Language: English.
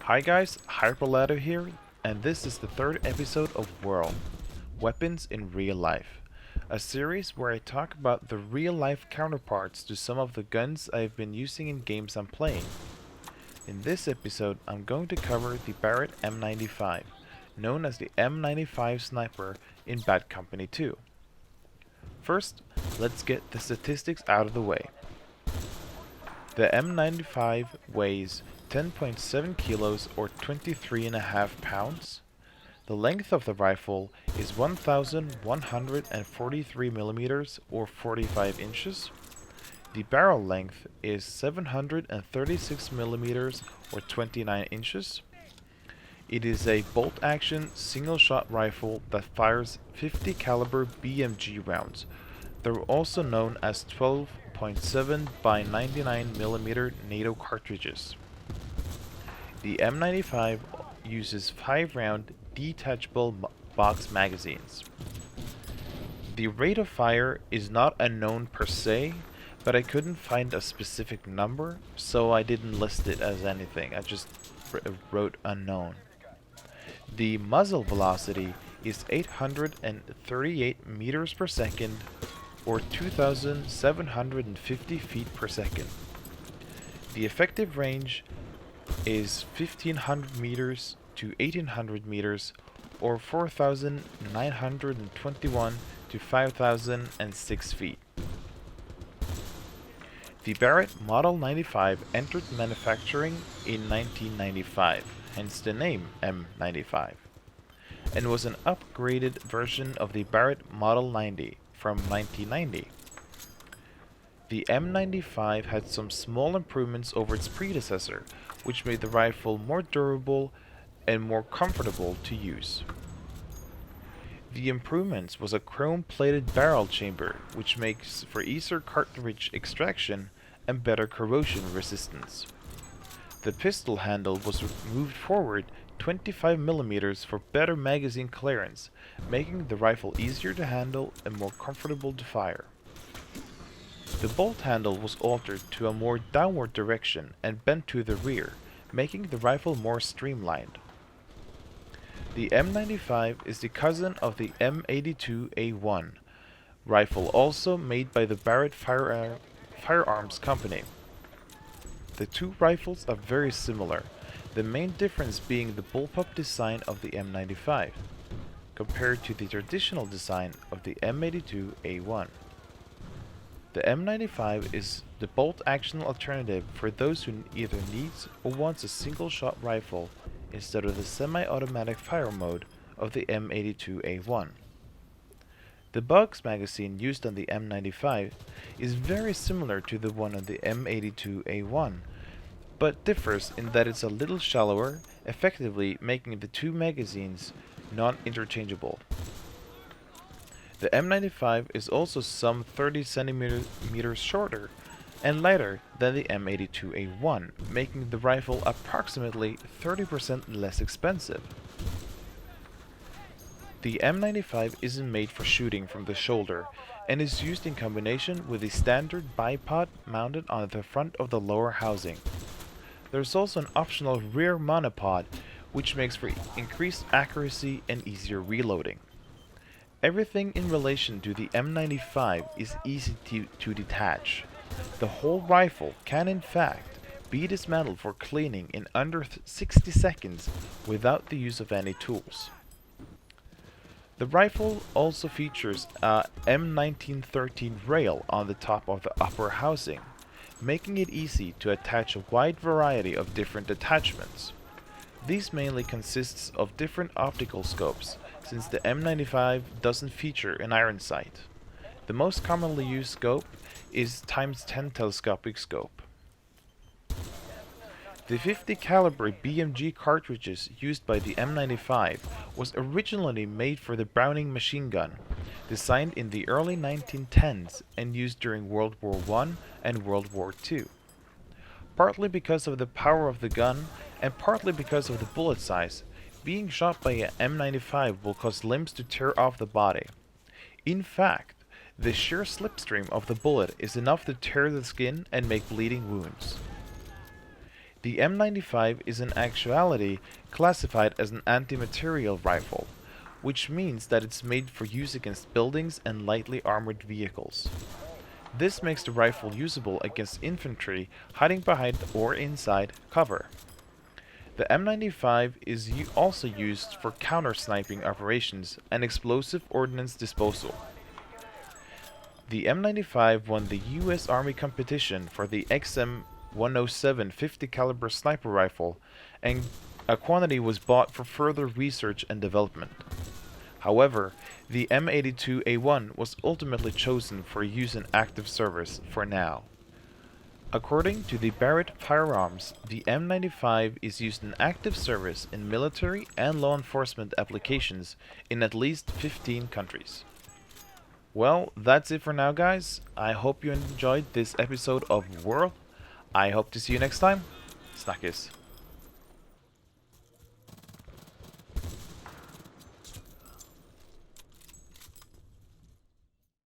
Hi guys, Hyperladder here, and this is the third episode of World Weapons in Real Life, a series where I talk about the real life counterparts to some of the guns I've been using in games I'm playing. In this episode, I'm going to cover the Barrett M95, known as the M95 Sniper in Bad Company 2. First, let's get the statistics out of the way. The M95 weighs 10.7 kilos or 23.5 pounds. The length of the rifle is 1143 millimeters or 45 inches. The barrel length is 736 millimeters or 29 inches. It is a bolt-action single-shot rifle that fires 50 caliber BMG rounds. They're also known as 12.7 by 99 millimeter NATO cartridges. The M95 uses 5-round detachable box magazines. The rate of fire is not unknown per se, but I couldn't find a specific number, so I didn't list it as anything. I just wrote unknown. The muzzle velocity is 838 meters per second or 2,750 feet per second. The effective range is 1,500 meters to 1,800 meters or 4,921 to 5,006 feet. The Barrett Model 95 entered manufacturing in 1995, hence the name M95, and was an upgraded version of the Barrett Model 90 from 1990. The M95 had some small improvements over its predecessor, which made the rifle more durable and more comfortable to use. The improvements was a chrome-plated barrel chamber, which makes for easier cartridge extraction and better corrosion resistance. The pistol handle was moved forward 25 millimeters for better magazine clearance, making the rifle easier to handle and more comfortable to fire. The bolt handle was altered to a more downward direction and bent to the rear, making the rifle more streamlined. The M95 is the cousin of the M82A1 rifle, also made by the Barrett Firearms Company. The two rifles are very similar, the main difference being the bullpup design of the M95, compared to the traditional design of the M82A1. The M95 is the bolt-action alternative for those who either needs or wants a single-shot rifle instead of the semi-automatic fire mode of the M82A1. The box magazine used on the M95 is very similar to the one on the M82A1, but differs in that it's a little shallower, effectively making the two magazines non-interchangeable. The M95 is also some 30 centimeters shorter and lighter than the M82A1, making the rifle approximately 30% less expensive. The M95 isn't made for shooting from the shoulder and is used in combination with the standard bipod mounted on the front of the lower housing. There's also an optional rear monopod, which makes for increased accuracy and easier reloading. Everything in relation to the M95 is easy to detach. The whole rifle can in fact be dismantled for cleaning in under 60 seconds without the use of any tools. The rifle also features a M1913 rail on the top of the upper housing, making it easy to attach a wide variety of different attachments. These mainly consists of different optical scopes, since the M95 doesn't feature an iron sight. The most commonly used scope is x10 telescopic scope. The 50 caliber BMG cartridges used by the M95 was originally made for the Browning machine gun, designed in the early 1910s and used during World War I and World War II. Partly because of the power of the gun and partly because of the bullet size, being shot by an M95 will cause limbs to tear off the body. In fact, the sheer slipstream of the bullet is enough to tear the skin and make bleeding wounds. The M95 is in actuality classified as an anti-materiel rifle, which means that it's made for use against buildings and lightly armored vehicles. This makes the rifle usable against infantry hiding behind or inside cover. The M95 is also used for counter-sniping operations and explosive ordnance disposal. The M95 won the US Army competition for the XM107 50 caliber sniper rifle, and a quantity was bought for further research and development. However, the M82A1 was ultimately chosen for use in active service for now. According to the Barrett Firearms, the M95 is used in active service in military and law enforcement applications in at least 15 countries. Well, that's it for now, guys. I hope you enjoyed this episode of World. I hope to see you next time. Snackis.